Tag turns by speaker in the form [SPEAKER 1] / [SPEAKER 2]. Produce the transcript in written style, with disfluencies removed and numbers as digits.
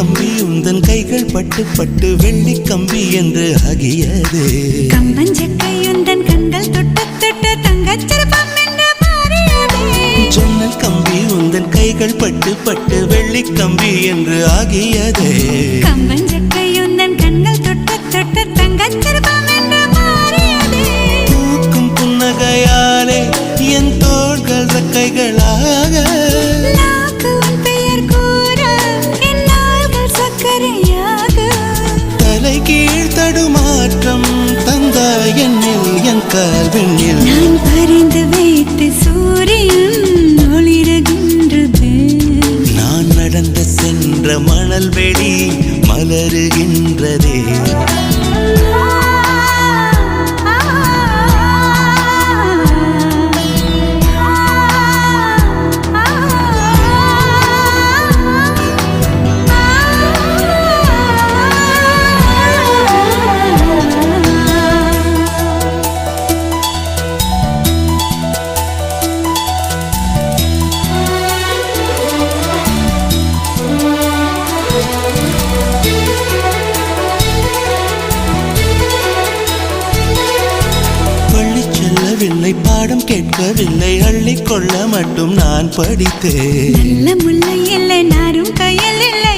[SPEAKER 1] கம்பி உந்தன் கைகள் பட்டு பட்டு வெள்ளி கம்பி என்று ஆகியது.
[SPEAKER 2] கம்பஞ்சக்கை உந்தன் கண்கள் தொட்டு தொட்டு தங்கச்சிற்பம் என்று மாறியது.
[SPEAKER 1] ஜன்னல் கம்பி உந்தன் கைகள் பட்டு பட்டு வெள்ளி கம்பி என்று ஆகியது.
[SPEAKER 2] கம்பஞ்சக்கை உந்தன் கண்கள் தொட்டு தொட்டு தங்கச்சிற்பம் என்று மாறியது.
[SPEAKER 1] பூக்கும் புன்னகையாலே என் தோள்கள் ரெக்கைகளாக,
[SPEAKER 2] நாக்கு உன் பெயர் கூற என் நாள்கள் சர்க்கரையாக.
[SPEAKER 1] தலை கீழ் தடுமாற்றம் தந்தாய் என்னில் என் கால்வெண்ணில்.
[SPEAKER 2] நான் பறிந்து வைத்து சூரியன் ஒளிருகின்றது.
[SPEAKER 1] நான் நடந்து சென்ற மணல் வெளி மலருகின்றதே. பாடம் கேட்கவில்லை, அள்ளிக்கொள்ள மட்டும் நான் படித்தேன்.
[SPEAKER 2] நல்ல முல்லை இல்லை நாரும் கையில் இல்லை,